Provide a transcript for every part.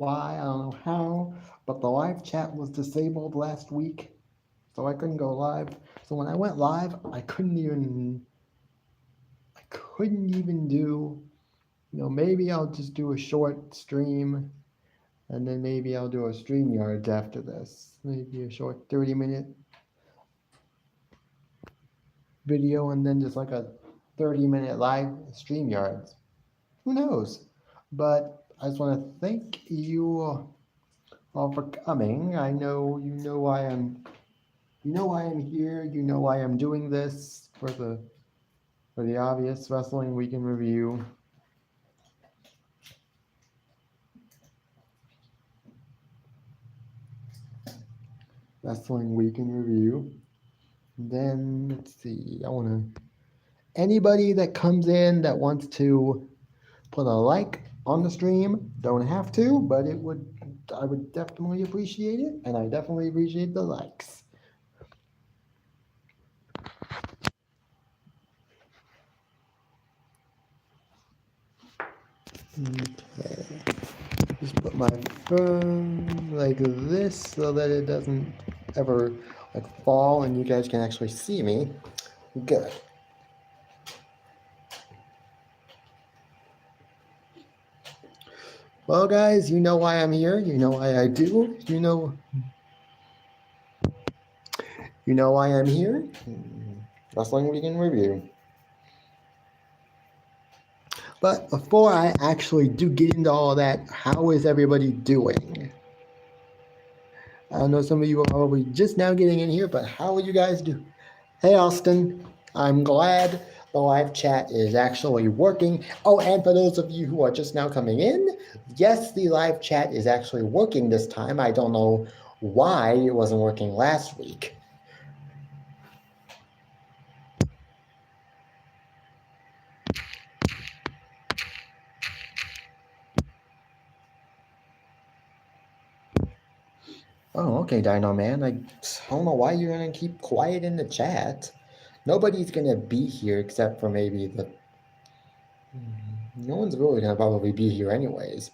why, I don't know how, but the live chat was disabled last week, so I couldn't go live. So when I went live, I couldn't even do, maybe I'll just do a short stream, and then maybe I'll do a StreamYards after this. Maybe a short 30-minute video, and then just like a 30-minute live StreamYards. Who knows? But I just want to thank you all for coming. I know why I'm here. You know why I'm doing this for the obvious Wrestling Week in Review. Wrestling Week in Review. Then let's see. Anybody that comes in that wants to put a like on the stream, don't have to, but I would definitely appreciate it, and I definitely appreciate the likes. Okay. Just put my phone like this so that it doesn't ever like fall and you guys can actually see me. Good. Well, guys, you know why I'm here. You know why I do. You know why I'm here. Wrestling Week in Review. But before I actually do get into all that, how is everybody doing? I know some of you are probably just now getting in here, but how are you guys doing? Hey, Austin. I'm glad the live chat is actually working. Oh, and for those of you who are just now coming in, yes, the live chat is actually working this time. I don't know why it wasn't working last week. Oh, okay, Dino Man. I don't know why you're gonna keep quiet in the chat. Nobody's gonna be here except for maybe the. No one's really gonna probably be here anyways.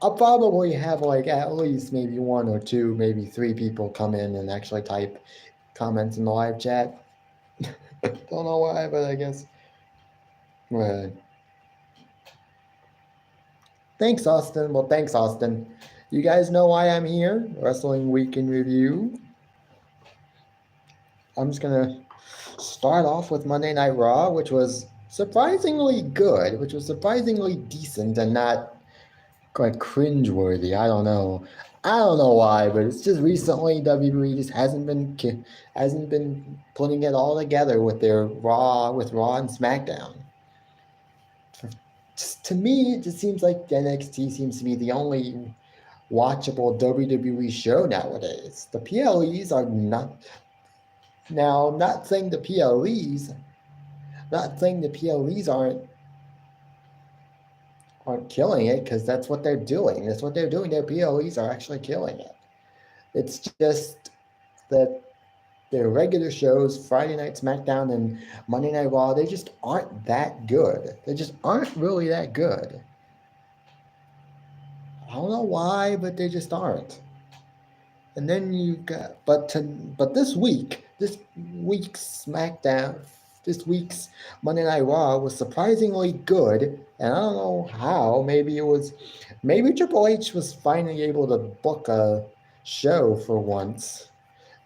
I'll probably have like at least maybe one or two, maybe three people come in and actually type comments in the live chat. Don't know why, but I guess. Thanks, Austin. Well, thanks, Austin. You guys know why I'm here? Wrestling Week in Review. I'm just gonna start off with Monday Night Raw, which was surprisingly good, which was surprisingly decent and not quite cringeworthy. I don't know. I don't know why, but it's just recently WWE just hasn't been putting it all together with Raw and SmackDown. Just, to me, it just seems like NXT seems to be the only watchable WWE show nowadays. The PLEs are not. Now, not saying the PLEs aren't killing it, because that's what they're doing. That's what they're doing. Their PLEs are actually killing it. It's just that their regular shows, Friday Night SmackDown and Monday Night Raw, they just aren't that good. They just aren't really that good. I don't know why, but they just aren't. And then you got, but this week's SmackDown, this week's Monday Night Raw was surprisingly good, and I don't know how. Maybe Triple H was finally able to book a show for once,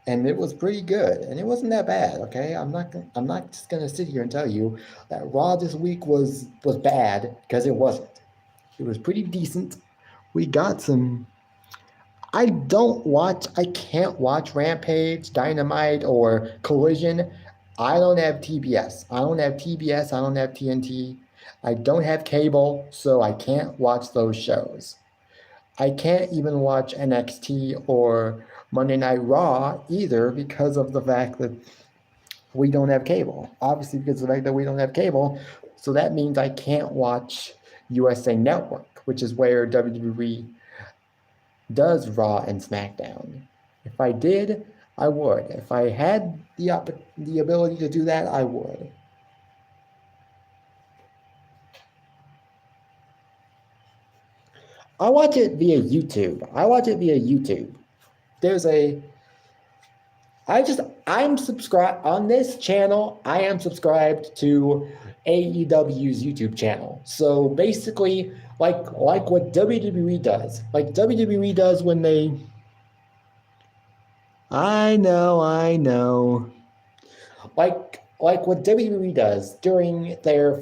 and it was pretty good, and it wasn't that bad. Okay, I'm not just gonna sit here and tell you that Raw this week was bad, because it wasn't. It was pretty decent. We got some. I can't watch Rampage, Dynamite, or Collision. I don't have TBS. I don't have TBS. I don't have TNT. I don't have cable, so I can't watch those shows. I can't even watch NXT or Monday Night Raw either, because of the fact that we don't have cable. Obviously, because of the fact that we don't have cable. So that means I can't watch USA Network, which is where WWE does Raw and SmackDown. If I did, I would. If I had the ability to do that, I would. I watch it via YouTube. I'm subscribed on this channel. I am subscribed to AEW's YouTube channel. So basically, like what WWE does, when they. I know. Like what WWE does during their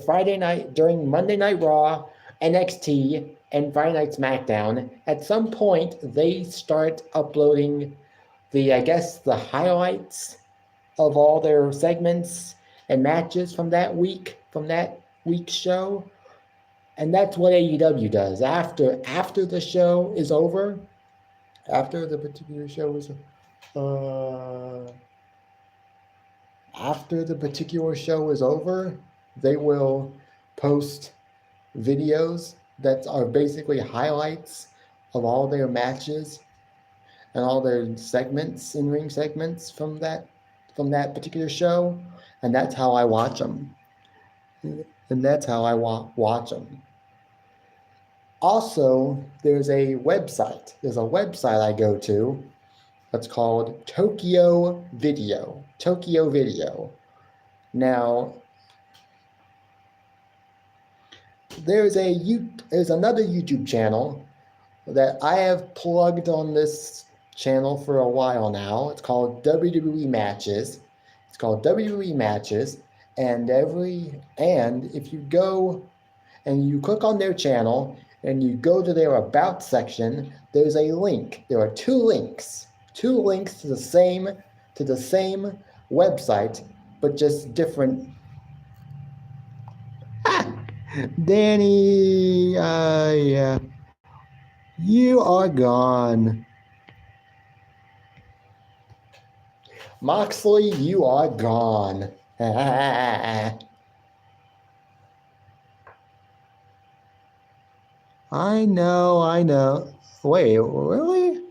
during Monday Night Raw, NXT, and Friday Night SmackDown. At some point, they start uploading the highlights of all their segments and matches from that week's show. And that's what AEW does. After the show is over, after the particular show is after the particular show is over, they will post videos that are basically highlights of all their matches and all their segments, in-ring segments from that particular show, and that's how I watch them. Also, there's a website I go to that's called Tokyo Video. Now, there's another YouTube channel that I have plugged on this channel for a while now. It's called WWE Matches. And if you go and you click on their channel and you go to their About section, there's a link. There are two links to the same website, but just different. Danny, yeah, you are gone. Moxley, you are gone. I know. Wait, really?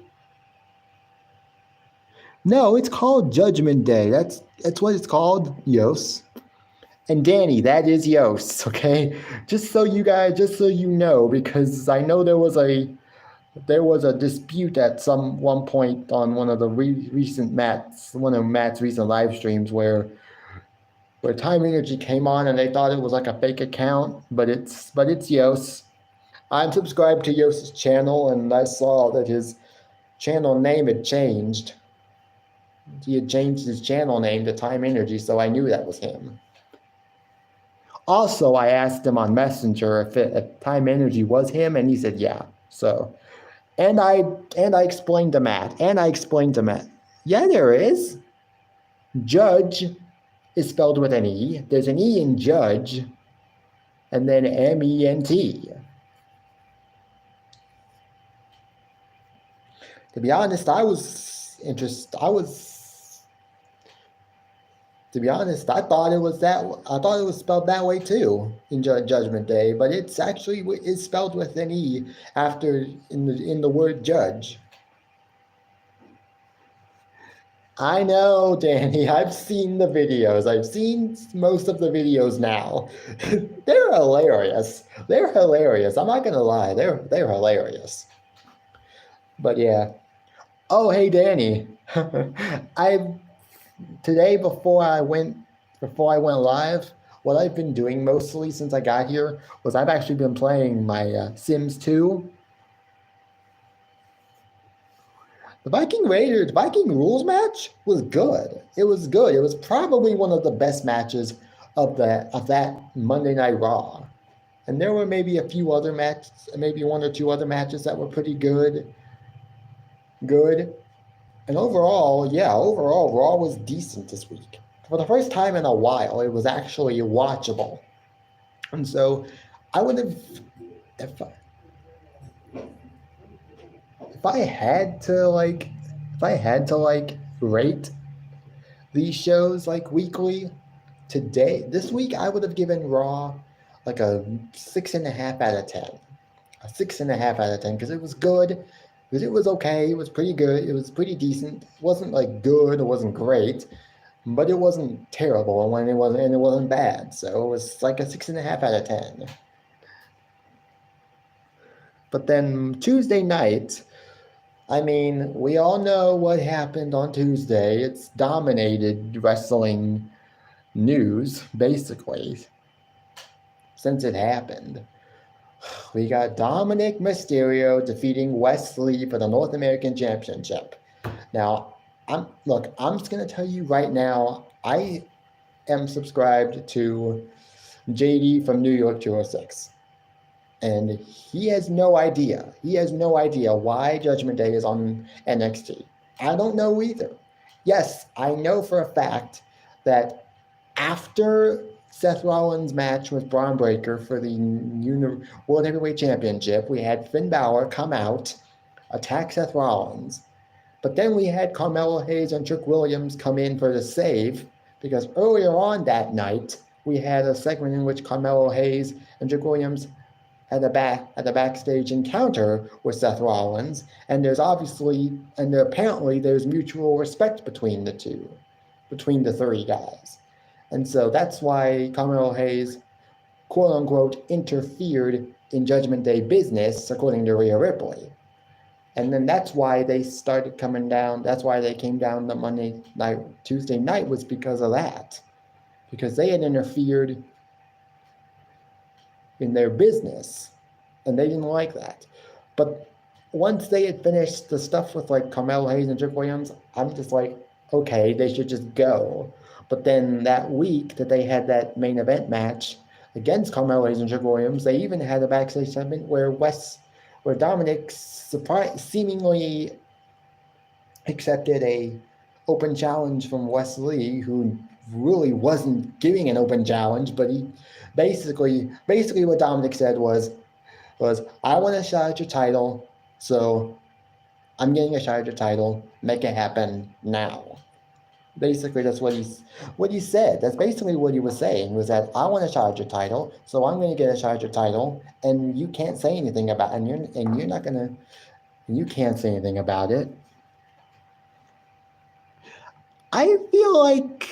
No, it's called Judgment Day. That's what it's called, Yos. And Danny, that is Yos, okay? Just so you know, because I know there was a dispute at one point on one of the one of Matt's recent live streams where Time Energy came on and they thought it was like a fake account, but it's Yos. I'm subscribed to Yos's channel, and I saw that his channel name had changed. He had changed his channel name to Time Energy, so I knew that was him. Also, I asked him on Messenger if Time Energy was him, and he said yeah. So, and I explained to Matt. Yeah, there is. Judge is spelled with an E. There's an E in Judge, and then MENT. To be honest, I thought it was spelled that way too in Judgment Day, but it's actually is spelled with an E after in the word judge. I know, Danny. I've seen the videos. I've seen most of the videos now. They're hilarious. I'm not gonna lie. They're hilarious. But yeah. Oh, hey, Danny. Today before I went live, what I've been doing mostly since I got here was I've actually been playing my Sims 2. The Viking rules match was good. It was good. It was probably one of the best matches of that Monday Night Raw. And there were maybe a few other matches, maybe one or two other matches that were pretty good. And overall, Raw was decent this week. For the first time in a while, it was actually watchable. And so I would have, if I had to rate these shows like weekly, this week I would have given Raw like a 6.5 out of 10. A 6.5 out of 10 because it was good. Because it was okay, it was pretty good, it was pretty decent. It wasn't like good, it wasn't great, but it wasn't terrible, and it wasn't bad. So it was like a 6.5 out of 10. But then Tuesday night, I mean, we all know what happened on Tuesday. It's dominated wrestling news, basically, since it happened. We got Dominic Mysterio defeating Wes Lee for the North American Championship. Now, I'm just gonna tell you right now, I am subscribed to JD from New York 206. And he has no idea. He has no idea why Judgment Day is on NXT. I don't know either. Yes, I know for a fact that after Seth Rollins' match with Braun Breaker for the World Heavyweight Championship, we had Finn Balor come out, attack Seth Rollins. But then we had Carmelo Hayes and Trick Williams come in for the save, because earlier on that night, we had a segment in which Carmelo Hayes and Trick Williams had a backstage encounter with Seth Rollins, and apparently there's mutual respect between the three guys. And so that's why Carmelo Hayes, quote unquote, interfered in Judgment Day business, according to Rhea Ripley. And then that's why they started coming down. That's why they came down the Tuesday night, was because of that. Because they had interfered in their business, and they didn't like that. But once they had finished the stuff with like Carmelo Hayes and Trick Williams, I'm just like, okay, they should just go. But then that week that they had that main event match against Carmelo Hayes and Trick Williams, they even had a backstage segment where Dominic seemingly accepted a open challenge from Wes Lee, who really wasn't giving an open challenge, but he basically what Dominic said was I want a shot at your title, so I'm getting a shot at your title. Make it happen now. Basically, that's what he said. That's basically what he was saying, was that I want a shot at your title, so I'm going to get a shot at your title, and you can't say anything about it, and you can't say anything about it. I feel like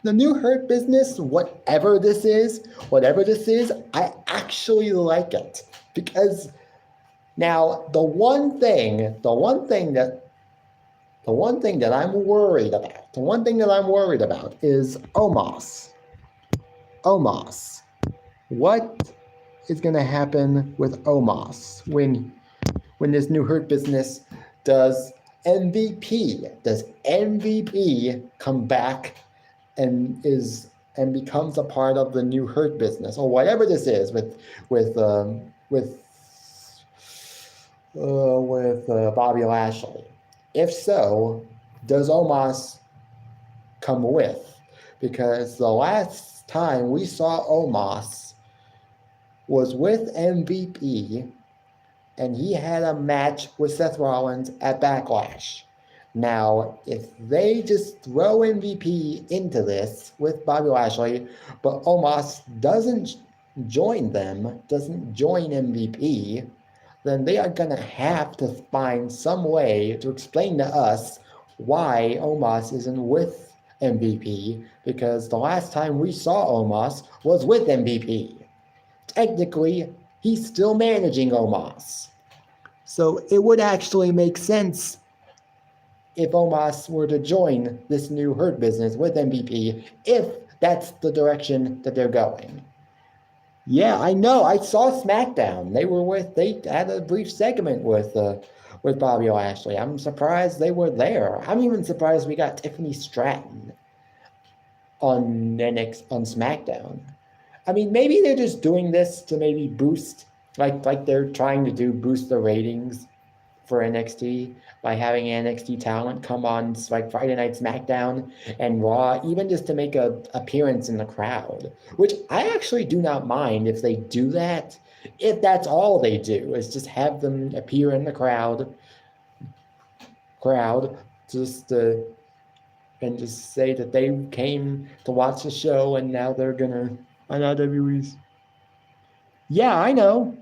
the new Hurt Business, whatever this is, I actually like it. Because now the one thing that I'm worried about is Omos. What is going to happen with Omos when this new Hurt Business does MVP? Does MVP come back and becomes a part of the new Hurt Business, or whatever this is with Bobby Lashley? If so, does Omos come with? Because the last time we saw Omos was with MVP, and he had a match with Seth Rollins at Backlash. Now, if they just throw MVP into this with Bobby Lashley, but Omos doesn't join MVP, then they are going to have to find some way to explain to us why Omos isn't with MVP, because the last time we saw Omos was with MVP. Technically, he's still managing Omos. So it would actually make sense if Omos were to join this new Hurt Business with MVP, if that's the direction that they're going. Yeah, I know. I saw SmackDown. They had a brief segment with Bobby Lashley. I'm surprised they were there. I'm even surprised we got Tiffany Stratton on SmackDown. I mean, maybe they're just doing this to maybe boost, like they're trying to boost the ratings for NXT by having NXT talent come on like Friday Night SmackDown and Raw, even just to make an appearance in the crowd, which I actually do not mind if they do that. If that's all they do, is just have them appear in the crowd, and just say that they came to watch the show and now they're gonna on WWE's. Yeah, I know.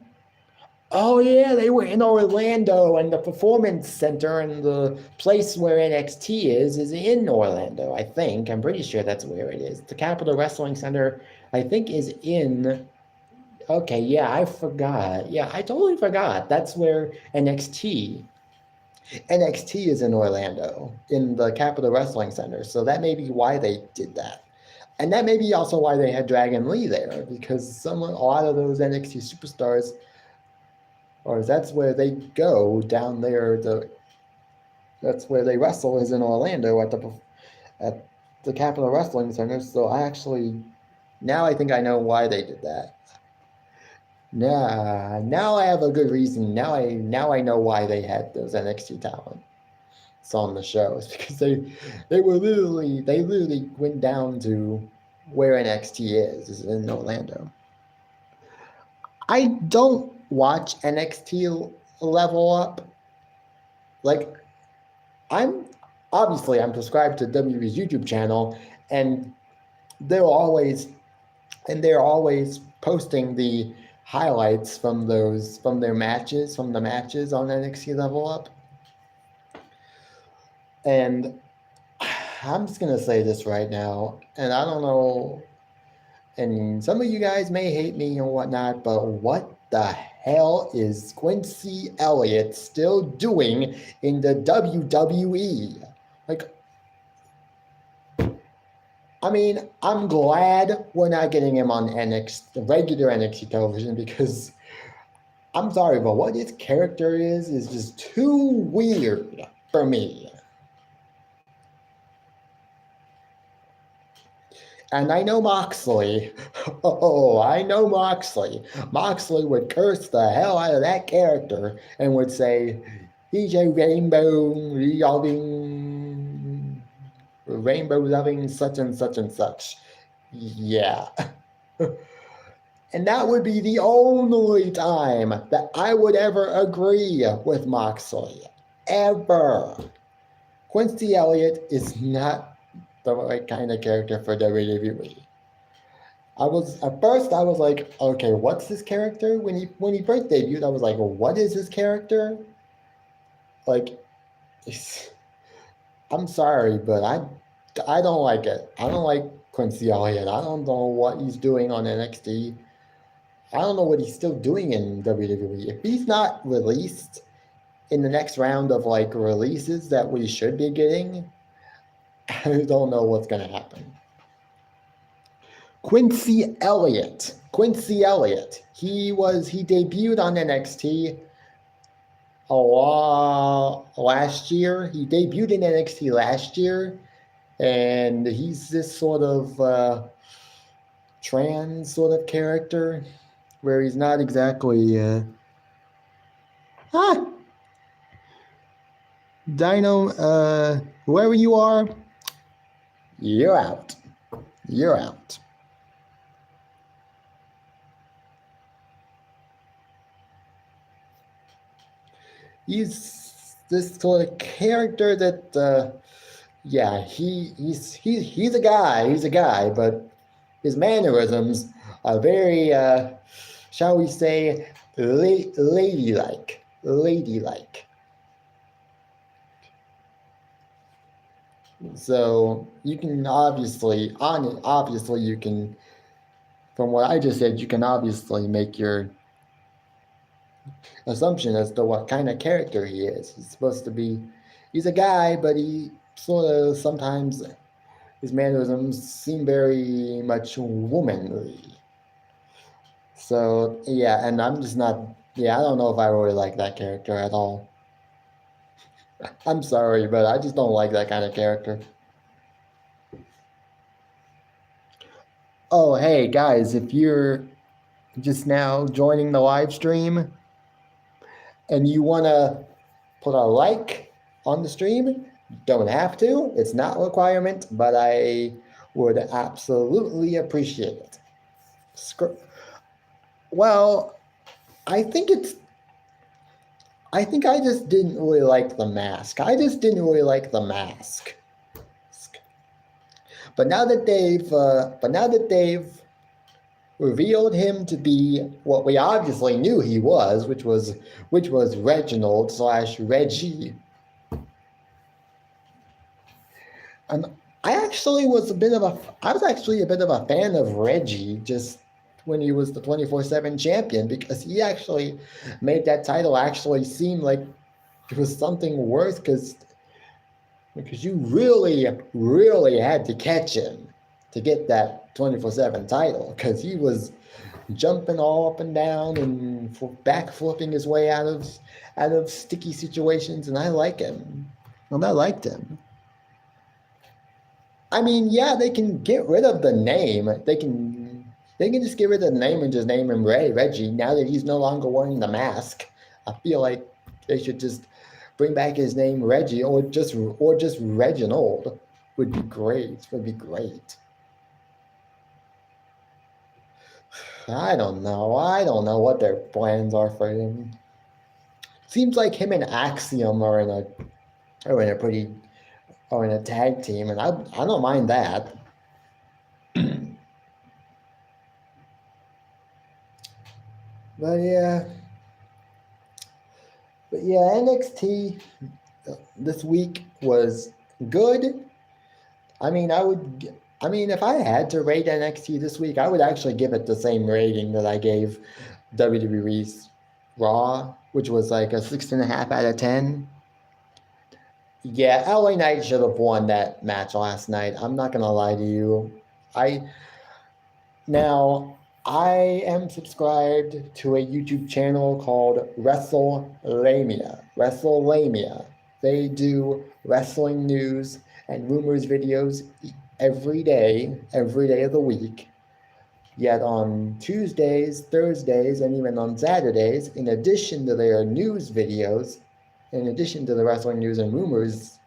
Oh yeah, they were in Orlando, and the Performance Center and the place where NXT is in Orlando, I think. I'm pretty sure that's where it is. The Capitol Wrestling Center, I think, is in Okay, yeah, I forgot. Yeah, I totally forgot. That's where NXT is in Orlando, in the Capitol Wrestling Center. So that may be why they did that. And that may be also why they had Dragon Lee there, because a lot of those NXT superstars, or that's where they go down there. That's where they wrestle is in Orlando at the Capitol Wrestling Center. So now I think I know why they did that. Now I have a good reason. Now I know why they had those NXT talent on the show. It's because they literally went down to where NXT is in Orlando. I don't watch NXT Level Up. Like I'm I'm subscribed to WWE's YouTube channel, and they're always they're always posting the highlights from their matches, from the matches on NXT Level Up. And I'm just gonna say this right now, and I don't know, and some of you guys may hate me and whatnot, but what the hell is Quincy Elliott still doing in the WWE? Like, I mean, I'm glad we're not getting him on regular NXT television, because I'm sorry, but what his character is just too weird for me. And I know Moxley. Oh, I know Moxley. Moxley would curse the hell out of that character and would say, he's a rainbow loving such and such and such. Yeah. And that would be the only time that I would ever agree with Moxley. Ever. Quincy Elliott is not the right kind of character for WWE. At first I was like, okay, what's his character? When he first debuted, I was like, well, what is his character? Like, I'm sorry, but I don't like it. I don't like Quincy Elliott. I don't know what he's doing on NXT. I don't know what he's still doing in WWE. If he's not released in the next round of like releases that we should be getting, I don't know what's gonna happen. Quincy Elliott. He debuted on NXT last year. He debuted in NXT last year, and he's this sort of trans sort of character where he's not exactly Dino, whoever you are, you're out. You're out. He's this sort of character that, yeah, he's a guy. He's a guy, but his mannerisms are very, shall we say, ladylike. Ladylike. So you can obviously you can, from what I just said, you can obviously make your assumption as to what kind of character he is. He's a guy, but he sort of sometimes his mannerisms seem very much womanly. So yeah, and I'm just not. Yeah, I don't know if I really like that character at all. I'm sorry, but I just don't like that kind of character. Oh, hey guys, if you're just now joining the live stream and you want to put a like on the stream, don't have to. It's not a requirement, but I would absolutely appreciate it. Well, I think I just didn't really like the mask. But now that they've revealed him to be what we obviously knew he was, which was Reginald / Reggie. And I was actually a bit of a fan of Reggie, just when he was the 24/7 champion, because he actually made that title actually seem like it was something worth, because you really, really had to catch him to get that 24/7 title, because he was jumping all up and down and back flipping his way out of sticky situations, and I like him. And I liked him. I mean, yeah, they can get rid of the name. They can just get rid of the name and just name him Reggie. Now that he's no longer wearing the mask, I feel like they should just bring back his name Reggie, or just Reginald. Would be great. Would be great. I don't know. I don't know what their plans are for him. Seems like him and Axiom are in a tag team, and I don't mind that. But yeah, NXT this week was good. I mean, if I had to rate NXT this week, I would actually give it the same rating that I gave WWE's Raw, which was like a 6.5 out of 10. Yeah, LA Knight should have won that match last night. I'm not gonna lie to you. Now I am subscribed to a YouTube channel called WrestleLamia. WrestleLamia. They do wrestling news and rumors videos every day of the week. Yet on Tuesdays, Thursdays, and even on Saturdays, in addition to their news videos, in addition to the wrestling news and rumors,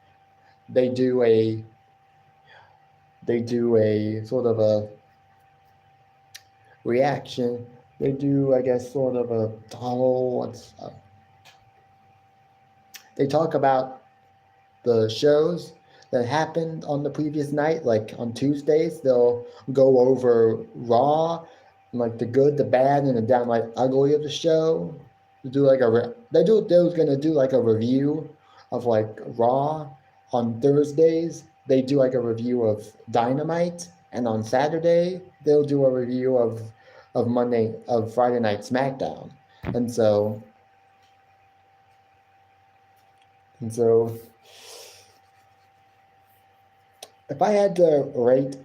they do a sort of a reaction. They do, I guess, sort of they talk about the shows that happened on the previous night. Like on Tuesdays, they'll go over Raw, like the good, the bad, and the downright ugly of the show. They're gonna do like a review of like Raw. On Thursdays, they do like a review of Dynamite, and on Saturday they'll do a review of Friday Night SmackDown. And so if I had to rate,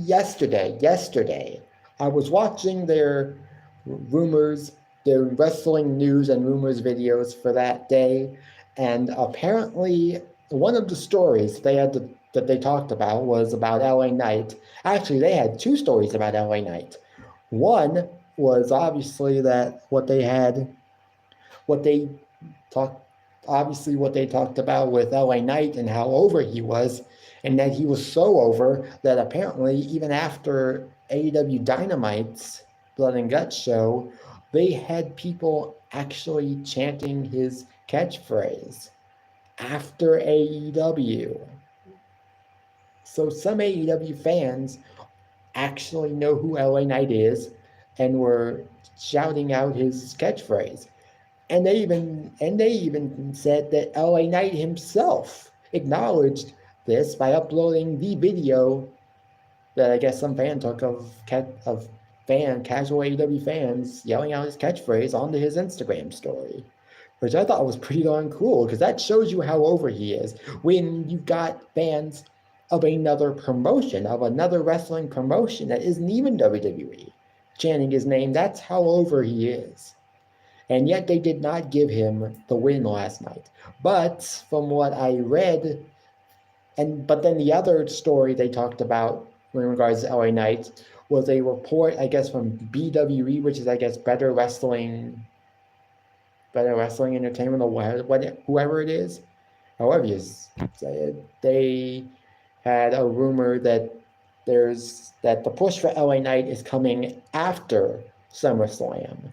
yesterday I was watching their wrestling news and rumors videos for that day, and apparently one of the stories that they talked about was about LA Knight. Actually, they had two stories about LA Knight. One was obviously that what they talked about with LA Knight and how over he was, and that he was so over that apparently even after AEW Dynamite's Blood and Guts show, they had people actually chanting his catchphrase after AEW. So some AEW fans actually know who LA Knight is and were shouting out his catchphrase. And they even said that LA Knight himself acknowledged this by uploading the video that I guess some fan took of casual AEW fans yelling out his catchphrase onto his Instagram story, which I thought was pretty darn cool, because that shows you how over he is. When you've got fans of another wrestling promotion that isn't even WWE chanting his name, that's how over he is. And yet they did not give him the win last night. But from what I read, but then the other story they talked about in regards to LA Knight was a report, I guess, from BWE, which is, I guess, Better Wrestling Entertainment, or whoever it is. However you say it, they had a rumor that the push for LA Knight is coming after SummerSlam.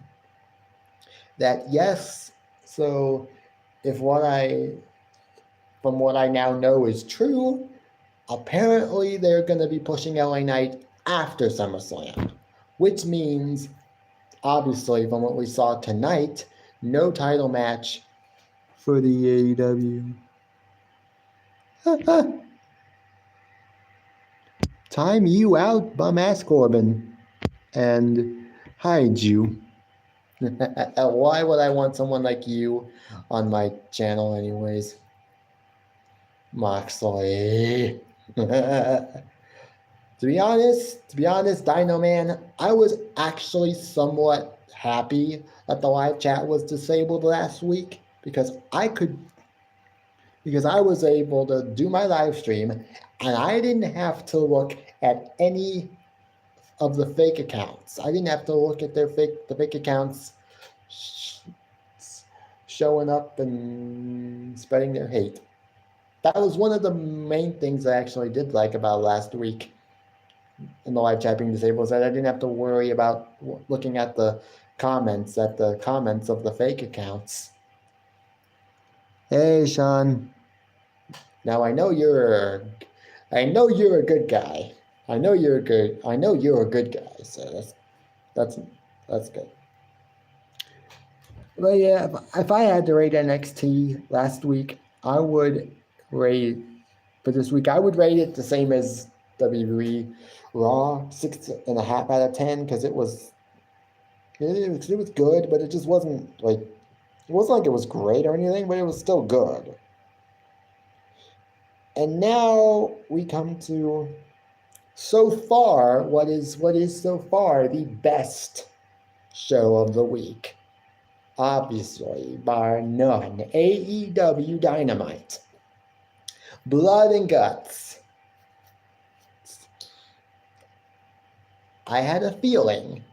That yes, so from what I now know is true, apparently they're going to be pushing LA Knight after SummerSlam, which means, obviously, from what we saw tonight, no title match for the AEW. Time you out, bum ass Corbin, and hide you. Why would I want someone like you on my channel, anyways? Moxley. To be honest, Dino Man, I was actually somewhat happy that the live chat was disabled last week because I was able to do my live stream and I didn't have to look at any of the fake accounts. I didn't have to look at the fake accounts showing up and spreading their hate. That was one of the main things I actually did like about last week in the live chat being disabled, is that I didn't have to worry about looking at the comments of the fake accounts. Hey, Sean. Now I know you're a good guy. I know you're a good guy. So that's good. But yeah, if I had to rate NXT last week, I would rate for this week. I would rate it the same as WWE Raw, 6.5 out of 10, because it was good, but it just wasn't like it was great or anything, but it was still good. And now we come to so far what is so far the best show of the week. Obviously, bar none, AEW Dynamite. Blood and Guts. I had a feeling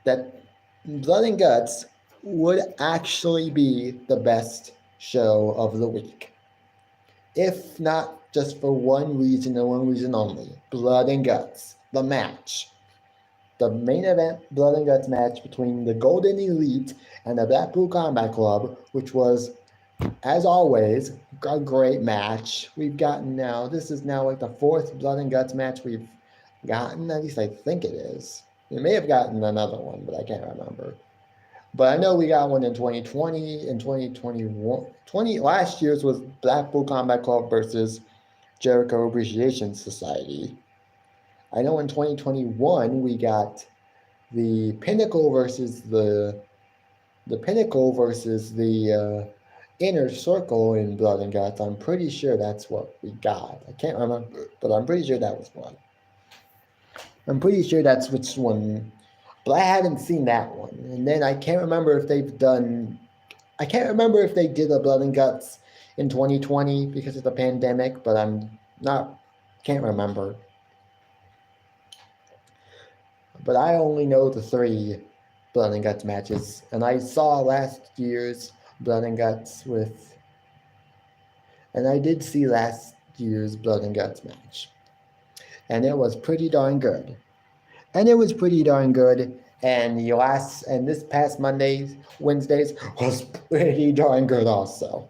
that Blood and Guts would actually be the best show of the week. If not just for one reason and one reason only. Blood and Guts, the match. The main event Blood and Guts match between the Golden Elite and the Blackpool Combat Club, which was, as always, a great match. This is now like the fourth Blood and Guts match we've gotten. At least I think it is. We may have gotten another one, but I can't remember. But I know we got one in 2020 and 2021. Last year's was Blackpool Combat Club versus Jericho Appreciation Society. I know in 2021 we got the Pinnacle versus the Inner Circle in Blood and Guts. I'm pretty sure that's what we got. I can't remember, but I'm pretty sure that was one. I'm pretty sure that's which one, but I haven't seen that one. And then I can't remember if they did a Blood and Guts in 2020 because of the pandemic, but can't remember. But I only know the 3 Blood and Guts matches, and I saw last year's Blood and Guts and I did see last year's Blood and Guts match. And it was pretty darn good. And this past Wednesdays was pretty darn good also.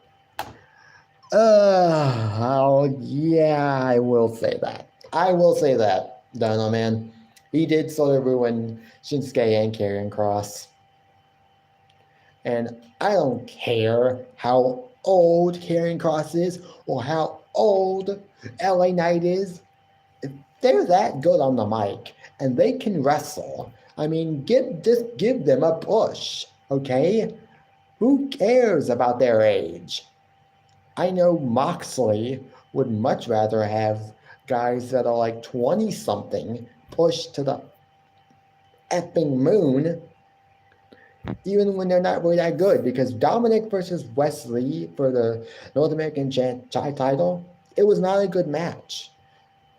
Yeah, I will say that. Dino Man. He did sort of ruin Shinsuke and Karrion Kross. And I don't care how old Karrion Kross is or how old LA Knight is. If they're that good on the mic and they can wrestle, I mean, just give them a push, okay? Who cares about their age? I know Moxley would much rather have guys that are like 20-something pushed to the effing moon, even when they're not really that good, because Dominic versus Wesley for the North American title, it was not a good match.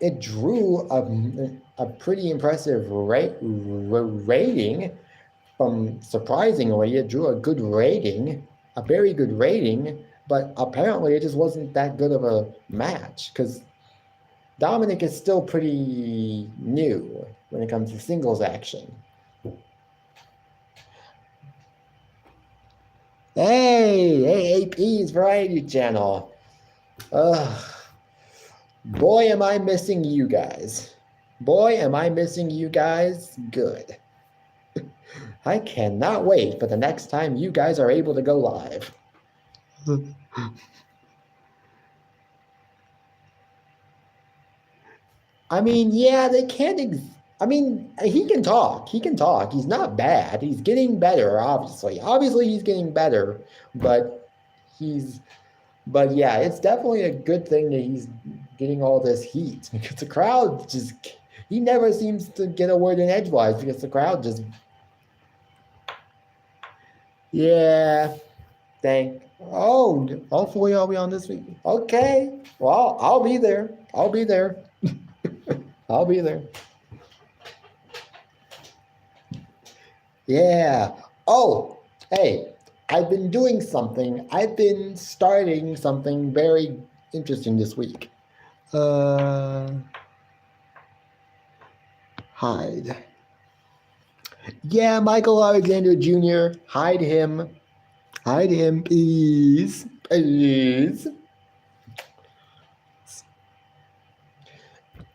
It drew a pretty impressive rating. Surprisingly, it drew a good rating, a very good rating, but apparently it just wasn't that good of a match because Dominic is still pretty new when it comes to singles action. Hey, AAP's Variety Channel. Boy, am I missing you guys. Good. I cannot wait for the next time you guys are able to go live. I mean, yeah, they can't. I mean, he can talk. He can talk. He's not bad. He's getting better, obviously. Obviously, he's getting better, but he's. But yeah, it's definitely a good thing that he's getting all this heat because the crowd just. He never seems to get a word in edgewise because the crowd just. Yeah, thank. Oh, hopefully I'll be on this week. Okay. Well, I'll be there. I'll be there. I'll be there. Yeah. Oh, hey, I've been doing something. I've been starting something very interesting this week. Uh, hide. Yeah, Michael Alexander Jr., hide him. Hide him, please. Please.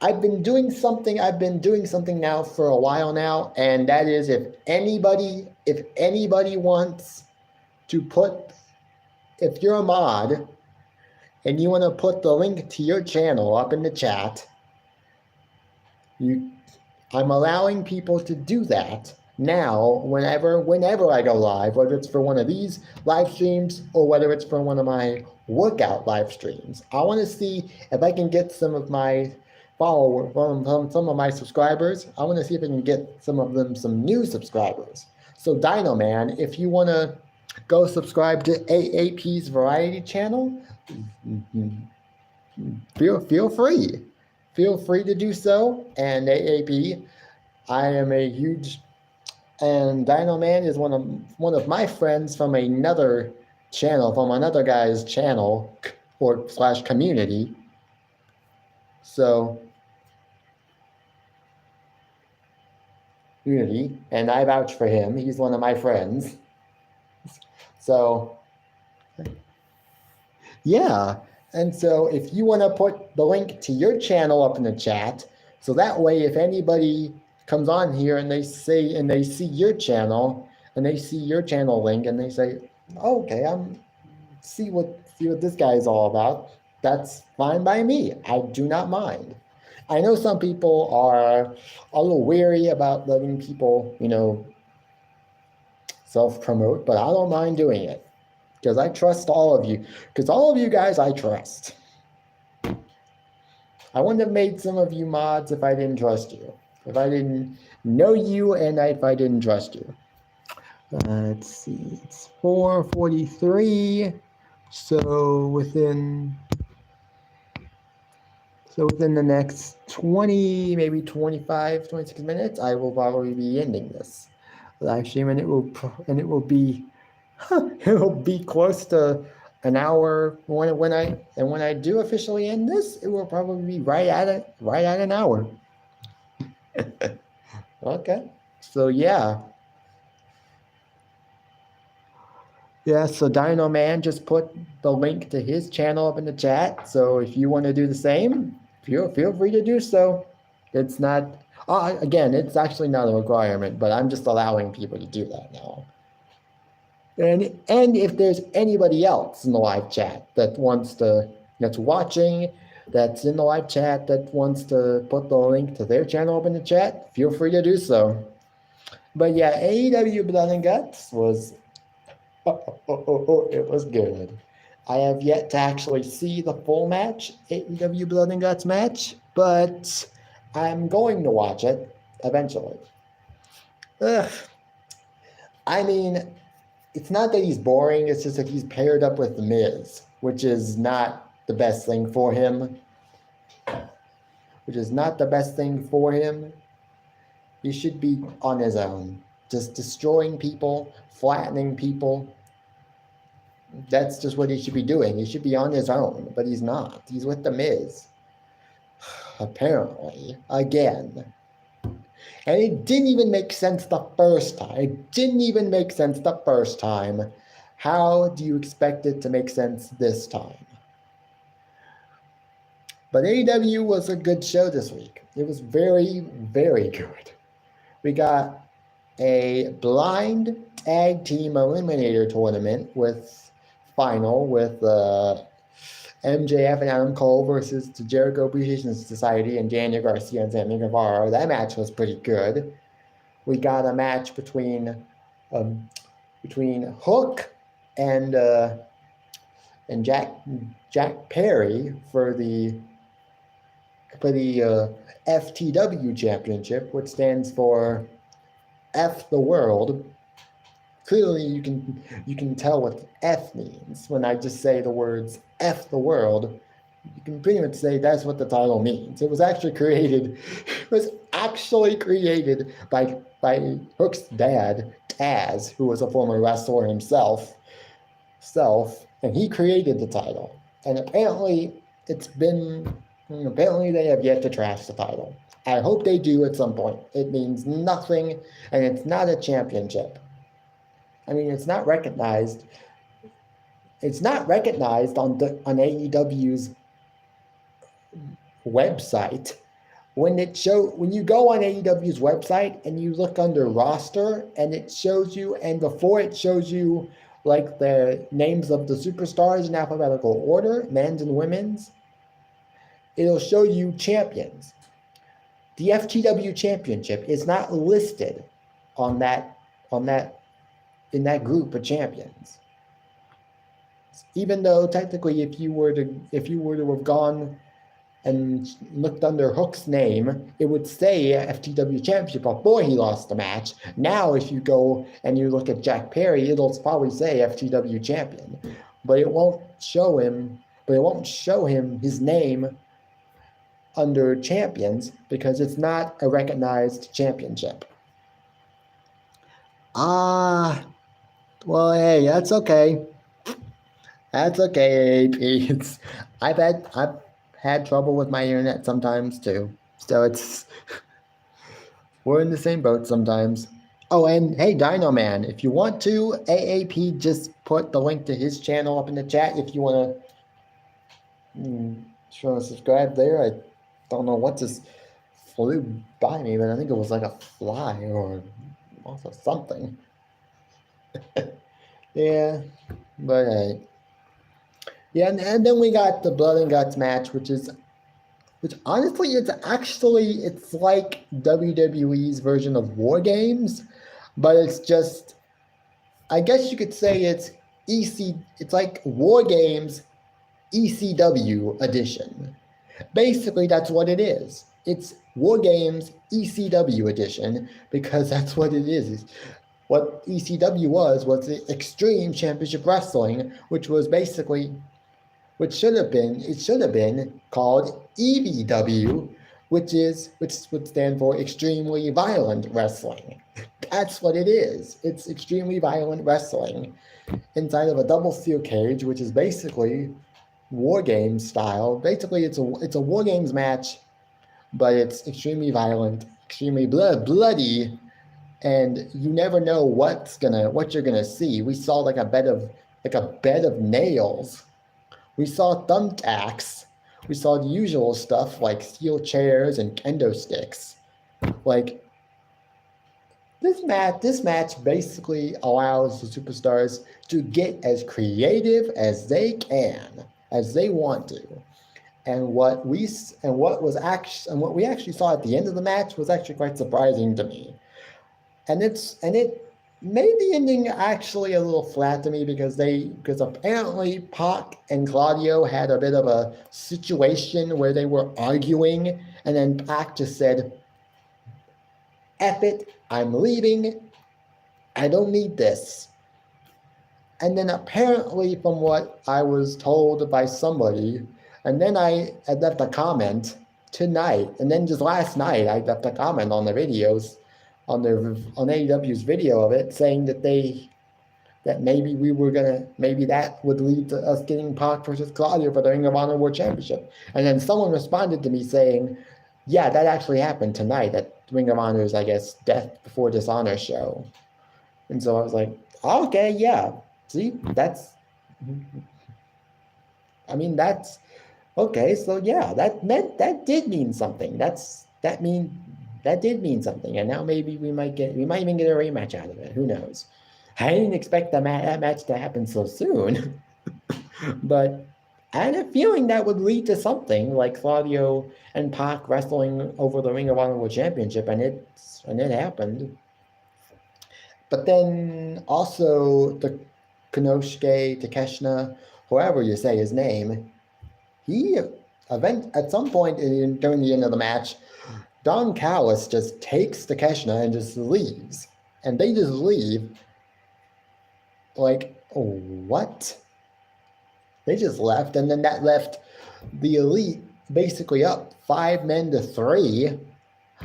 I've been doing something now for a while now, and that is if anybody wants to put, if you're a mod and you want to put the link to your channel up in the chat, I'm allowing people to do that now whenever I go live, whether it's for one of these live streams or whether it's for one of my workout live streams. I want to see if I can get some of my followers, some of my subscribers. I want to see if I can get some of them some new subscribers. So Dino Man, if you want to go subscribe to AAP's variety channel, feel free. Feel free to do so. And AAP, I am a huge, and Dino Man is one of my friends from another channel, from another guy's channel or slash community. So community, and I vouch for him. He's one of my friends. So yeah. And so if you want to put the link to your channel up in the chat, so that way if anybody comes on here and they see your channel and they see your channel link and they say, oh, okay, see what this guy is all about, that's fine by me. I do not mind. I know some people are a little wary about letting people, self-promote, but I don't mind doing it because I trust all of you. Because all of you guys I trust. I wouldn't have made some of you mods if I didn't trust you. If I didn't know you and if I didn't trust you. Let's see, it's 4:43. So within the next 20, maybe 25, 26 minutes, I will probably be ending this live stream, and it will be it'll be close to an hour when I do officially end this. It will probably be right at an hour. Okay, so yeah. So Dino Man just put the link to his channel up in the chat. So if you want to do the same, feel free to do so. It's not, again, it's actually not a requirement, but I'm just allowing people to do that now. And if there's anybody else in the live chat that's watching, that's in the live chat that wants to put the link to their channel up in the chat, feel free to do so. But yeah, AEW Blood and Guts was, it was good. I have yet to actually see the full match, AEW Blood and Guts match, but I'm going to watch it eventually. I mean, it's not that he's boring, it's just that he's paired up with The Miz, which is not the best thing for him. He should be on his own, just destroying people, flattening people. That's just what he should be doing. He should be on his own, but he's not. He's with The Miz. Apparently, again. And it didn't even make sense the first time. How do you expect it to make sense this time? But AEW was a good show this week. It was very, very good. We got a blind tag team eliminator tournament with MJF and Adam Cole versus the Jericho Appreciation Society and Daniel Garcia and Sammy Guevara. That match was pretty good. We got a match um, between Hook and Jack Perry for the FTW Championship, which stands for F the World. Clearly, you can tell what F means when I just say the words F the World. You can pretty much say that's what the title means. It was actually created by Hook's dad, Taz, who was a former wrestler himself, and he created the title. And apparently they have yet to trash the title. I hope they do at some point. It means nothing, and it's not a championship. I mean, it's not recognized. It's not recognized on AEW's website. When you go on AEW's website and you look under roster, and it shows you, and before it shows you like the names of the superstars in alphabetical order, men's and women's, it'll show you champions. The FTW Championship is not listed in that group of champions. Even though technically, if you were to have gone and looked under Hook's name, it would say FTW Championship before he lost the match. Now, if you go and you look at Jack Perry, it'll probably say FTW Champion, but it won't show him. But it won't show him his name under champions because it's not a recognized championship. Well, hey, that's okay. That's okay, AP. I've had trouble with my internet sometimes too. So we're in the same boat sometimes. Oh, and hey, Dino Man, if you want to, AAP just put the link to his channel up in the chat if you want to subscribe there. I don't know what just flew by me, but I think it was like a fly or also something. Yeah, but hey. Yeah, and then we got the Blood and Guts match, which honestly, it's like WWE's version of War Games, but it's just, I guess you could say it's like War Games ECW edition. Basically, that's what it is. It's War Games ECW edition because that's what it is. What ECW was the Extreme Championship Wrestling, which should have been called EVW, which would stand for Extremely Violent Wrestling. That's what it is. It's extremely violent wrestling inside of a double steel cage, which is basically War Games style. Basically, it's a War Games match, but it's extremely violent, extremely bloody, and you never know what you're gonna see. We saw like a bed of nails. We saw thumbtacks. We saw the usual stuff like steel chairs and kendo sticks. Like this match basically allows the superstars to get as creative as they can, as they want to. And what we actually saw at the end of the match was actually quite surprising to me. And it made the ending actually a little flat to me because apparently Pac and Claudio had a bit of a situation where they were arguing, and then Pac just said, "F it, I'm leaving. I don't need this." And then apparently, from what I was told by somebody, and then I left a comment tonight, and then just last night I left a comment on the videos, on AEW's video of it, saying that maybe that would lead to us getting Pac versus Claudio for the Ring of Honor World Championship. And then someone responded to me saying, yeah, that actually happened tonight at Ring of Honor's, I guess, Death Before Dishonor show. And so I was like, okay, yeah. See, that's okay. So yeah, that did mean something. That did mean something, and now maybe we might even get a rematch out of it. Who knows? I didn't expect that match to happen so soon, but I had a feeling that would lead to something like Claudio and Pac wrestling over the Ring of Honor World Championship, and it happened. But then also the Konosuke Takeshita, whoever you say his name, he at some point during the end of the match, Don Callis just takes Takeshita and just leaves, and they just leave. Like, what? They just left, and then that left the Elite basically up 5-3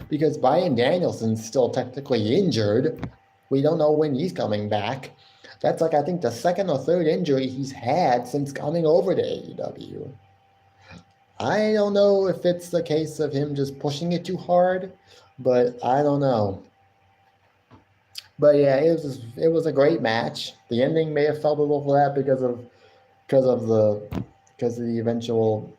because Bryan Danielson's still technically injured. We don't know when he's coming back. That's like, I think, the second or third injury he's had since coming over to AEW. I don't know if it's the case of him just pushing it too hard, but I don't know. But yeah, it was a great match. The ending may have felt a little flat because of the eventual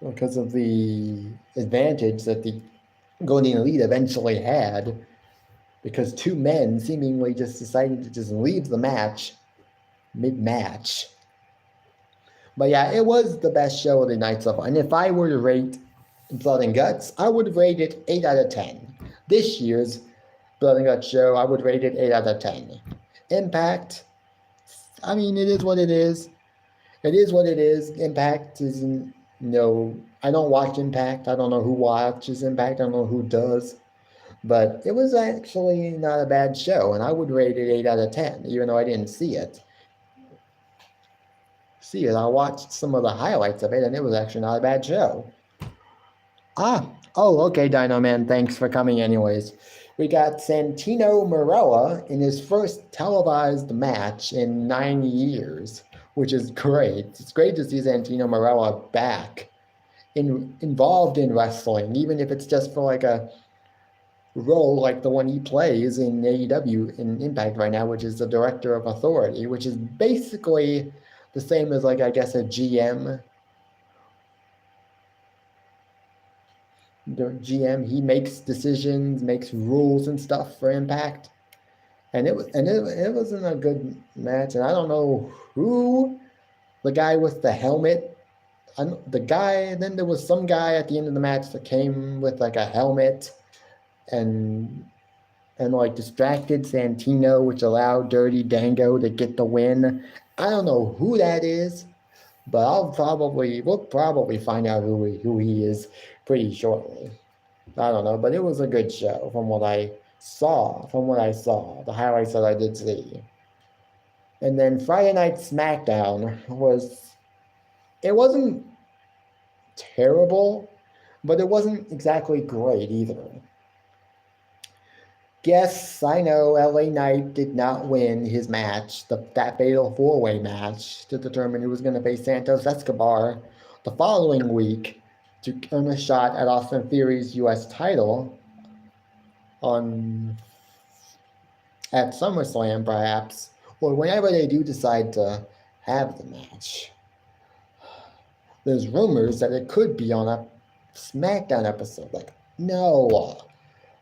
because of the advantage that the Golden Elite eventually had, because two men seemingly just decided to just leave the match mid-match. But yeah, it was the best show of the night so far. And if I were to rate Blood and Guts, I would rate it 8 out of 10. This year's Blood and Guts show, I would rate it 8 out of 10. Impact, I mean, it is what it is. It is what it is. Impact isn't, I don't watch Impact. I don't know who watches Impact. I don't know who does. But it was actually not a bad show, and I would rate it 8 out of 10, even though I didn't see it. I watched some of the highlights of it, and it was actually not a bad show. Okay, Dino Man, thanks for coming anyways. We got Santino Marella in his first televised match in 9 years, which is great. It's great to see Santino Marella back, involved in wrestling, even if it's just for like a role like the one he plays in AEW in Impact right now, which is the Director of Authority, which is basically the same as, like, I guess, a GM. The GM, he makes decisions, makes rules and stuff for Impact. And it wasn't a good match, and I don't know who the guy with the helmet. Then there was some guy at the end of the match that came with like a helmet and like distracted Santino, which allowed Dirty Dango to get the win. I don't know who that is, but we'll probably find out who he is pretty shortly. I don't know, but it was a good show from what I saw, the highlights that I did see. And then Friday Night SmackDown it wasn't terrible, but it wasn't exactly great either. Yes, I know LA Knight did not win his match, that fatal 4-way match to determine who was going to face Santos Escobar the following week to earn a shot at Austin Theory's U.S. title at SummerSlam, perhaps, or whenever they do decide to have the match. There's rumors that it could be on a SmackDown episode. Like, no.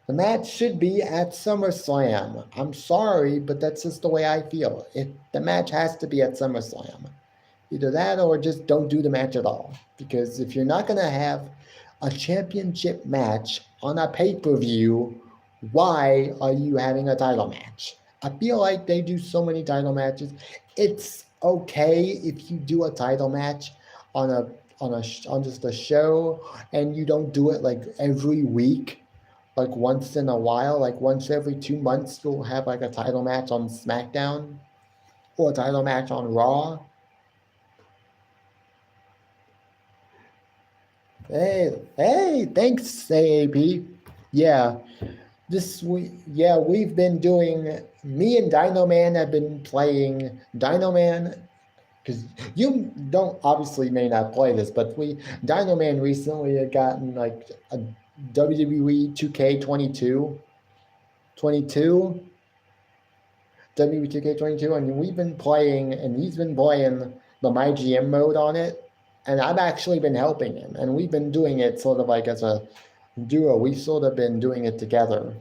The match should be at SummerSlam. I'm sorry, but that's just the way I feel. The match has to be at SummerSlam. Either that or just don't do the match at all. Because if you're not going to have a championship match on a pay-per-view, why are you having a title match? I feel like they do so many title matches. It's okay if you do a title match on just a show and you don't do it like every week. Like once in a while, like once every 2 months, you'll have like a title match on SmackDown or a title match on Raw. Hey, thanks, AAP. Yeah, we've been doing, me and Dino Man have been playing Dino Man, because you don't obviously may not play this, but Dino Man recently had gotten like a WWE 2K22, WWE 2K22, and we've been playing, and he's been playing the MyGM mode on it, and I've actually been helping him, and we've been doing it sort of like as a duo. We've sort of been doing it together,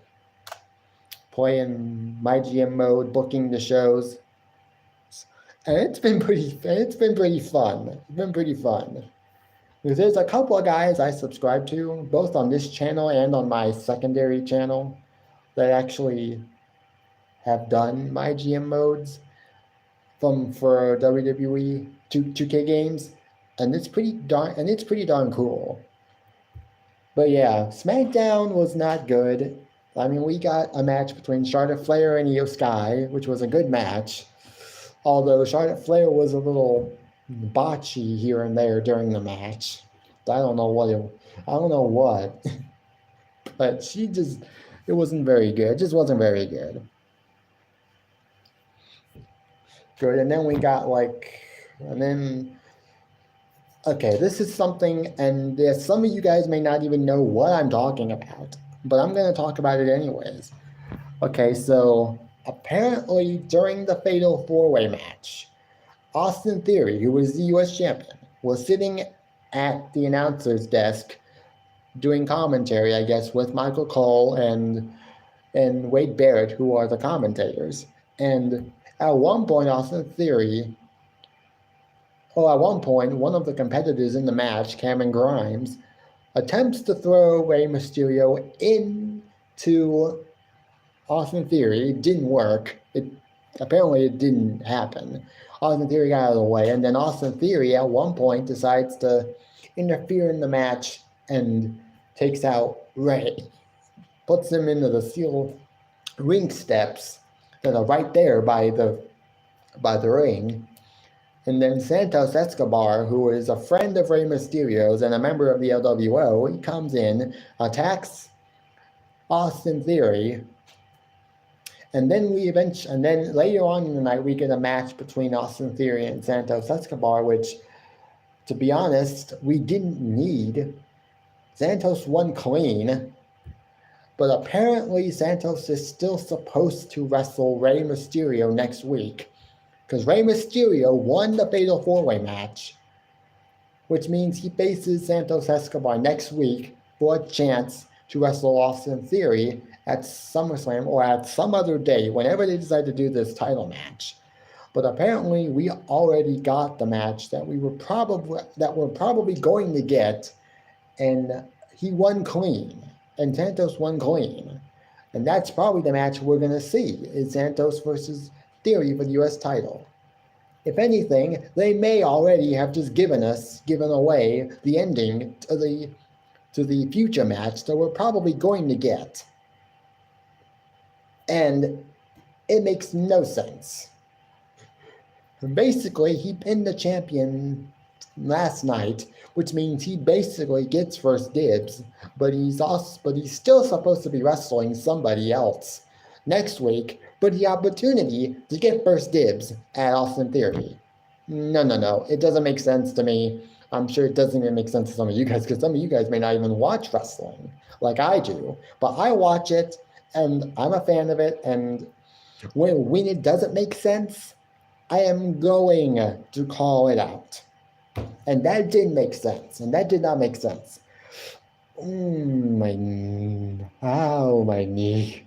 playing MyGM mode, booking the shows. And it's been pretty fun. It's been pretty fun. Because there's a couple of guys I subscribe to, both on this channel and on my secondary channel, that actually have done my GM modes for WWE 2K games, and it's pretty darn cool. But yeah, SmackDown was not good. I mean, we got a match between Charlotte Flair and Io Sky, which was a good match. Although Charlotte Flair was a little botchy here and there during the match. I don't know what, but it wasn't very good. It just wasn't very good. Good, and then we got okay, this is something, and some of you guys may not even know what I'm talking about, but I'm going to talk about it anyways. Okay, so apparently during the Fatal 4-Way match, Austin Theory, who was the U.S. champion, was sitting at the announcer's desk doing commentary, I guess, with Michael Cole and Wade Barrett, who are the commentators. And at one point, one of the competitors in the match, Cameron Grimes, attempts to throw Rey Mysterio into Austin Theory. It didn't work. Apparently it didn't happen. Austin Theory got out of the way, and then Austin Theory at one point decides to interfere in the match and takes out Rey, puts him into the steel ring steps that are right there by the ring. And then Santos Escobar, who is a friend of Rey Mysterio's and a member of the LWO, he comes in, attacks Austin Theory, and then later on in the night we get a match between Austin Theory and Santos Escobar, which, to be honest, we didn't need. Santos won clean, but apparently Santos is still supposed to wrestle Rey Mysterio next week, because Rey Mysterio won the Fatal 4-Way match, which means he faces Santos Escobar next week for a chance to wrestle Austin Theory at SummerSlam or at some other day, whenever they decide to do this title match. But apparently we already got the match that we're probably going to get, and he won clean, and Santos won clean. And that's probably the match we're going to see, is Santos versus Theory for the U.S. title. If anything, they may already have just given away the ending to the future match that we're probably going to get. And it makes no sense. Basically, he pinned the champion last night, which means he basically gets first dibs, but he's still supposed to be wrestling somebody else next week, but the opportunity to get first dibs at Austin Theory. No. It doesn't make sense to me. I'm sure it doesn't even make sense to some of you guys, because some of you guys may not even watch wrestling like I do. But I watch it, and I'm a fan of it, and when it doesn't make sense, I am going to call it out. And that didn't make sense, and that did not make sense. My knee.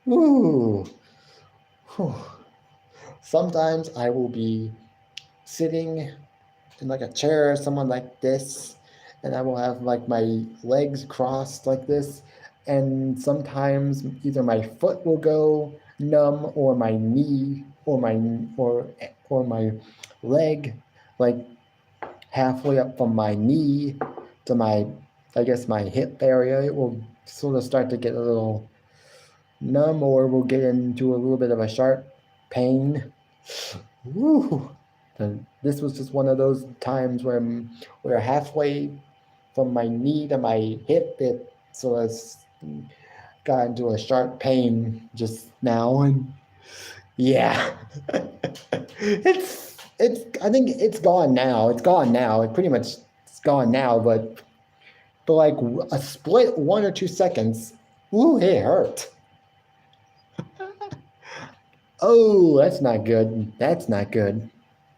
Ooh. Whew. Sometimes I will be sitting in like a chair or someone like this, and I will have like my legs crossed like this, and sometimes either my foot will go numb, or my knee, or my leg, like halfway up from my knee to my hip area, it will sort of start to get a little numb, or we'll get into a little bit of a sharp pain. Woo! And this was just one of those times where we're halfway from my knee to my hip. It sort of got into a sharp pain just now, and yeah, I think it's gone now. It's gone now. It's gone now, but like a split 1 or 2 seconds, ooh, it hurt. Oh, that's not good. That's not good.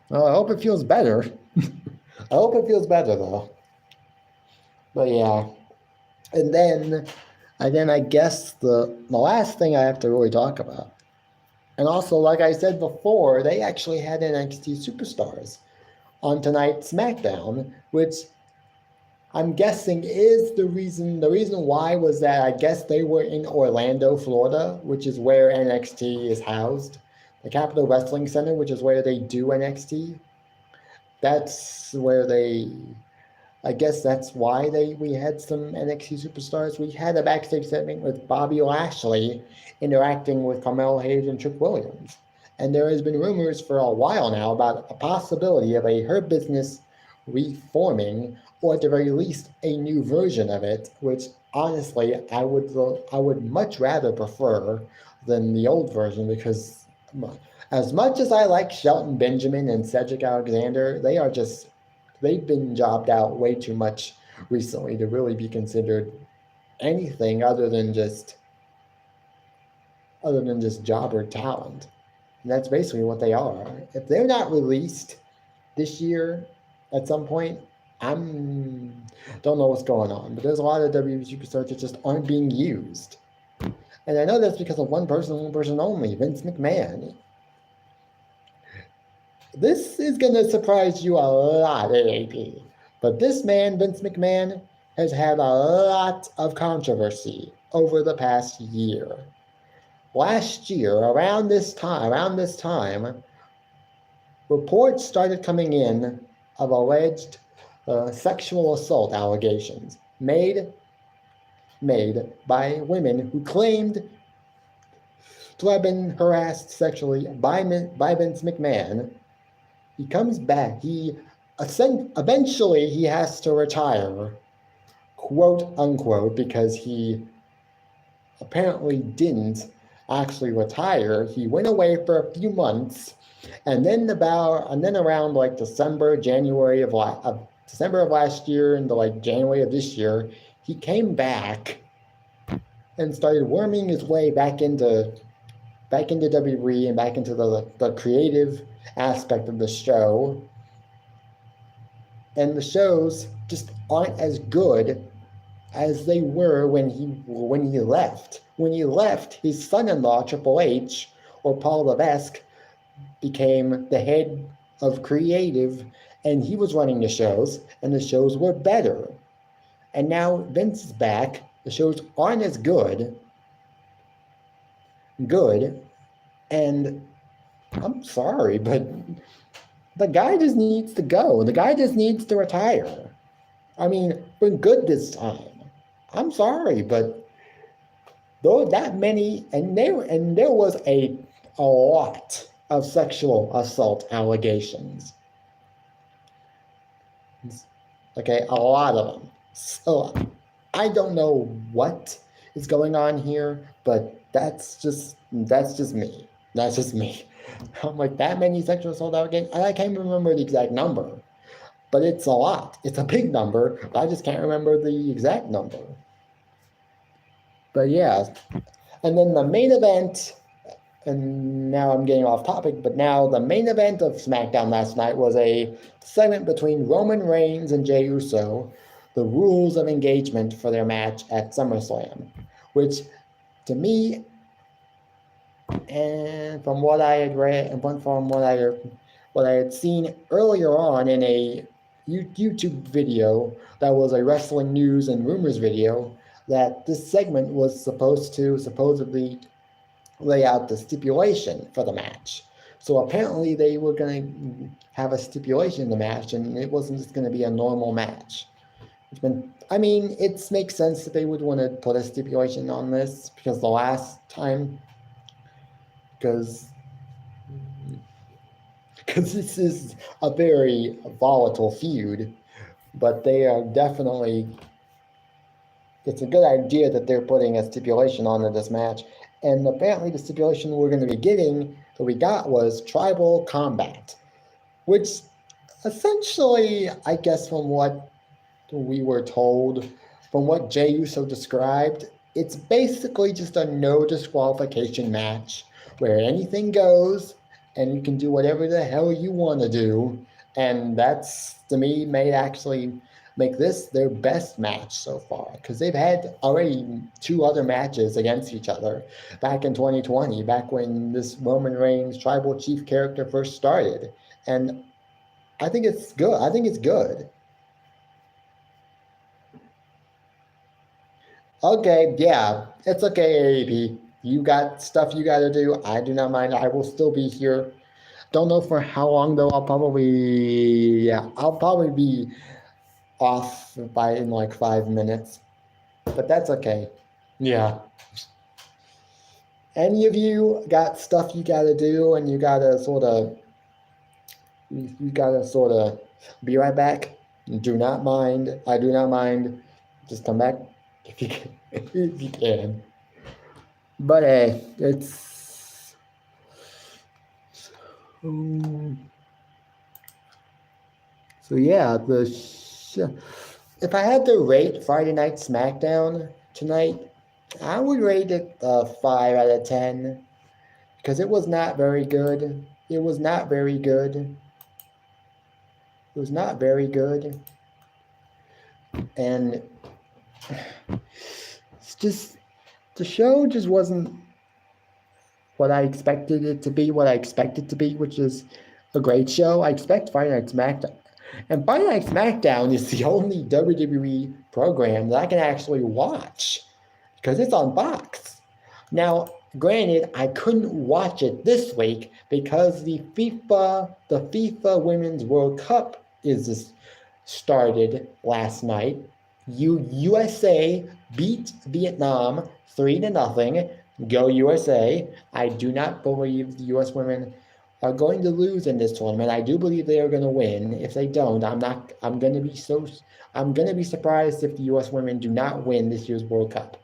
Well, I hope it feels better. I hope it feels better, though. But yeah. And then I guess the last thing I have to really talk about, And also, like I said before, they actually had NXT superstars on tonight's SmackDown, which I'm guessing is the reason. The reason why was that I guess they were in Orlando, Florida, which is where NXT is housed. The Capitol Wrestling Center, which is where they do NXT. That's where I guess that's why we had some NXT superstars. We had a backstage segment with Bobby Lashley interacting with Carmelo Hayes and Trick Williams. And there has been rumors for a while now about a possibility of a Hurt Business reforming, or at the very least, a new version of it, which honestly I would much rather prefer than the old version, because as much as I like Shelton Benjamin and Cedric Alexander, they've been jobbed out way too much recently to really be considered anything other than just jobber talent. And that's basically what they are. If they're not released this year at some point, don't know what's going on. But there's a lot of WWE superstars that just aren't being used. And I know that's because of one person only, Vince McMahon. This is going to surprise you a lot, AAP. But this man, Vince McMahon, has had a lot of controversy over the past year. Last year, around this time, reports started coming in of alleged sexual assault allegations made by women who claimed to have been harassed sexually by Vince McMahon. He comes back. Eventually he has to retire, quote unquote, because he apparently didn't actually retire. He went away for a few months, and then around like December of last year into like January of this year, he came back and started worming his way back into WWE and back into the creative aspect of the show. And the shows just aren't as good as they were when he left. When he left, his son-in-law, Triple H, or Paul Levesque, became the head of creative, and he was running the shows, and the shows were better. And now Vince is back. The shows aren't as good, and I'm sorry, but the guy just needs to go. The guy just needs to retire. I mean, we're good this time. I'm sorry, but though that many, and there was a lot of sexual assault allegations. Okay, a lot of them. So I don't know what is going on here, but that's just me. That's just me. I'm like, that many sexual assault allegations? I can't remember the exact number, but it's a lot. It's a big number, but I just can't remember the exact number. But yeah, and then the main event, and now I'm getting off topic, but now the main event of SmackDown last night was a segment between Roman Reigns and Jey Uso, the rules of engagement for their match at SummerSlam, which to me, and from what I had read, and from what I had seen earlier on in a YouTube video that was a wrestling news and rumors video, that this segment was supposed to supposedly lay out the stipulation for the match. So apparently they were going to have a stipulation in the match, and it wasn't just going to be a normal match. It makes sense that they would want to put a stipulation on this, because the last time, because this is a very volatile feud, but they are definitely, it's a good idea that they're putting a stipulation on this match. And apparently the stipulation we're going to be getting, that we got, was tribal combat, which essentially, I guess from what we were told, from what Jey Uso described, it's basically just a no disqualification match where anything goes and you can do whatever the hell you want to do. And that's, to me, may actually make this their best match so far, because they've had already 2 other matches against each other back in 2020, back when this Roman Reigns tribal chief character first started. And I think it's good. I think it's good. Okay, yeah, it's okay, AAP. You got stuff you gotta do. I do not mind. I will still be here. Don't know for how long though. I'll probably be off by in like 5 minutes, but that's okay. Yeah. Any of you got stuff you gotta do and you gotta sort of be right back? Do not mind. I do not mind. Just come back if you can. If you can. But hey, it's so yeah. If I had to rate Friday Night SmackDown tonight, I would rate it a 5 out of 10 because it was not very good. It was not very good. It was not very good, and it's just the show just wasn't what I expected it to be. What I expected to be, which is a great show. I expect Friday Night SmackDown. And Friday Night SmackDown is the only WWE program that I can actually watch because it's on Fox. Now, granted, I couldn't watch it this week because the FIFA Women's World Cup is started last night. USA beat Vietnam 3-0. Go USA. I do not believe the US women are going to lose in this tournament. I do believe they are going to win. If they don't, I'm going to be surprised if the US women do not win this year's World Cup.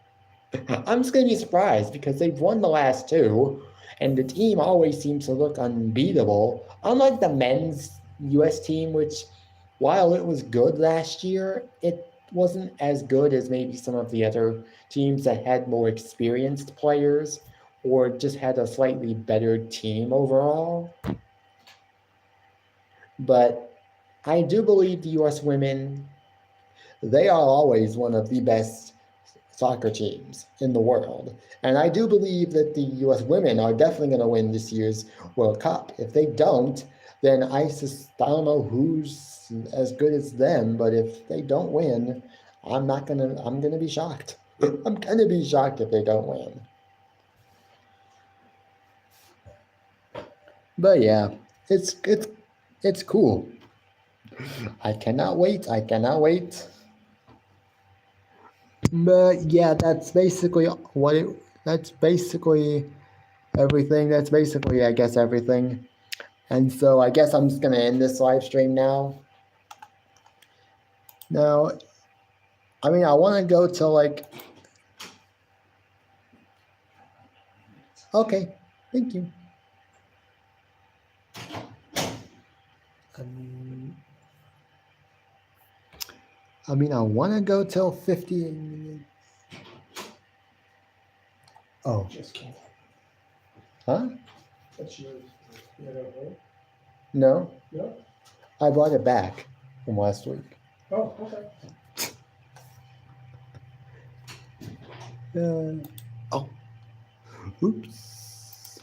I'm just going to be surprised because they've won the last 2 and the team always seems to look unbeatable. Unlike the men's US team, which while it was good last year, it wasn't as good as maybe some of the other teams that had more experienced players or just had a slightly better team overall. But I do believe the US women, they are always one of the best soccer teams in the world. And I do believe that the US women are definitely going to win this year's World Cup. If they don't, then I don't know who's as good as them, but if they don't win, I'm going to be shocked. I'm going to be shocked if they don't win. But yeah, it's cool. I cannot wait. I cannot wait. But yeah, that's basically that's basically everything. That's basically, I guess, everything. And so I guess I'm just gonna end this live stream now. Now, I mean, I want to go till like. Okay, thank you. I mean, I want to go till 50 minutes. Oh. Just kidding. Huh? That's yours. You got it, right? No, No? I brought it back from last week. Oh, okay. Oh. Oops.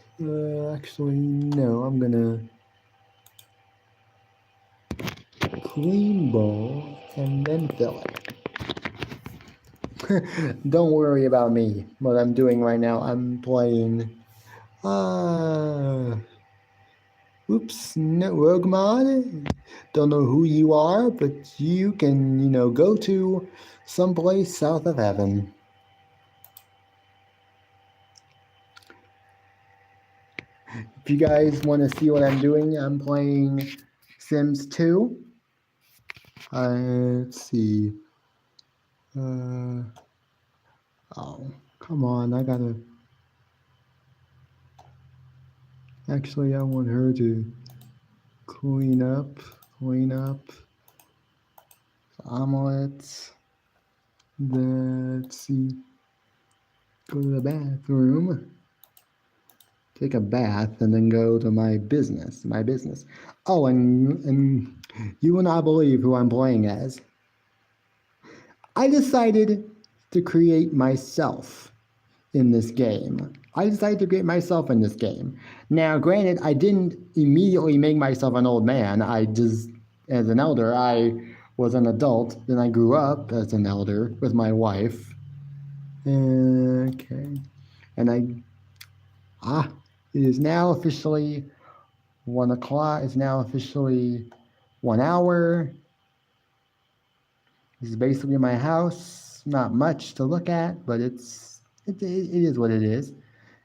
Actually, no, I'm gonna clean bowl and then fill it. Don't worry about me. What I'm doing right now, I'm playing. Oops, no, Roguemon. Don't know who you are, but you can, go to someplace south of heaven. If you guys want to see what I'm doing, I'm playing Sims 2. Let's see. Oh, come on, I gotta. Actually, I want her to clean up omelets. Let's see. Go to the bathroom. Take a bath and then go to my business. Oh, and you will not believe who I'm playing as. I decided to create myself in this game. I decided to create myself in this game. Now, granted, I didn't immediately make myself an old man. I just, as an elder, I was an adult. Then I grew up as an elder with my wife. Okay. And it is now officially 1 o'clock. It's now officially 1 hour. This is basically my house. Not much to look at, but it is what it is.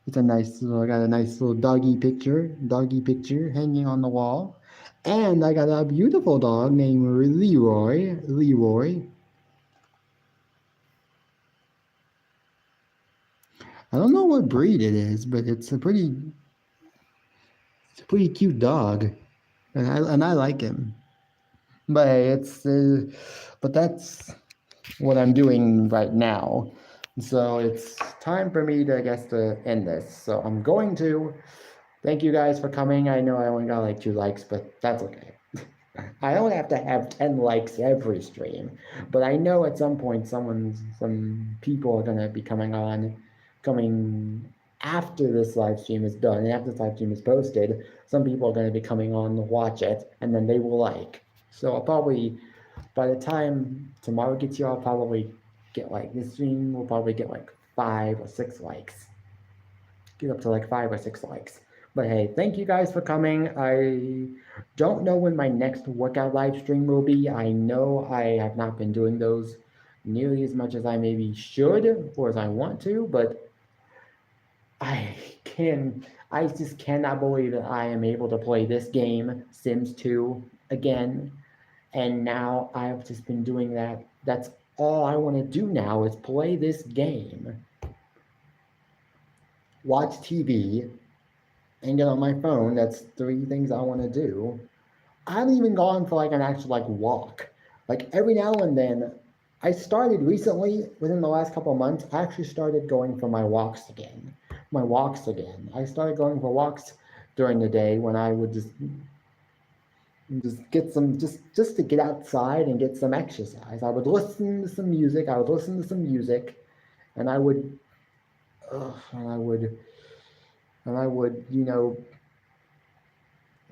It's a nice little, I got a nice little doggy picture hanging on the wall. And I got a beautiful dog named Leroy. I don't know what breed it is, but it's a pretty cute dog. And I like him. But but that's what I'm doing right now. So it's time for me to, I guess, to end this. So I'm going to thank you guys for coming. I know I only got like 2 likes, but that's okay. I don't have to have 10 likes every stream, but I know at some point some people are gonna be coming after this live stream is done and after this live stream is posted. Some people are gonna be coming on to watch it, and then they will like. So I'll probably, by the time tomorrow gets here, I'll probably get like, this stream will probably get like 5 or 6 likes. Get up to like 5 or 6 likes. But hey, thank you guys for coming. I don't know when my next workout live stream will be. I know I have not been doing those nearly as much as I maybe should or as I want to, but I just cannot believe that I am able to play this game, Sims 2, again. And now I've just been doing that. That's all I want to do now is play this game, watch TV, and get on my phone. That's 3 things I want to do. I haven't even gone for like an actual like walk. Like every now and then, I started recently, within the last couple of months, I actually started going for my walks again. I started going for walks during the day when I would just get some, just to get outside and get some exercise. I would listen to some music. And I would, you know,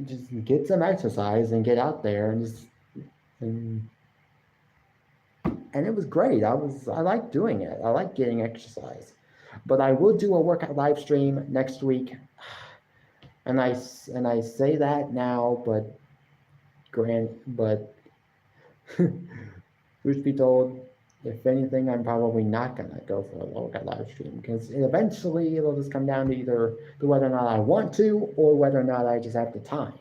just get some exercise and get out there and it was great. I like doing it. I like getting exercise. But I will do a workout live stream next week. And I say that now, but truth be told, if anything, I'm probably not gonna go for a workout live stream, because eventually it'll just come down to either whether or not I want to or whether or not I just have the time.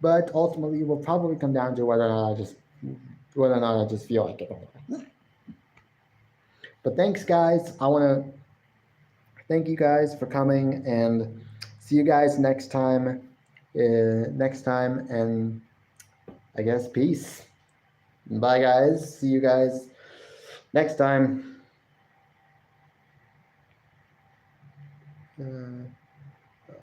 But ultimately, it will probably come down to whether or not I just feel like it. But thanks, guys. I want to thank you guys for coming, and see you guys next time. And I guess peace. Bye, guys. See you guys next time.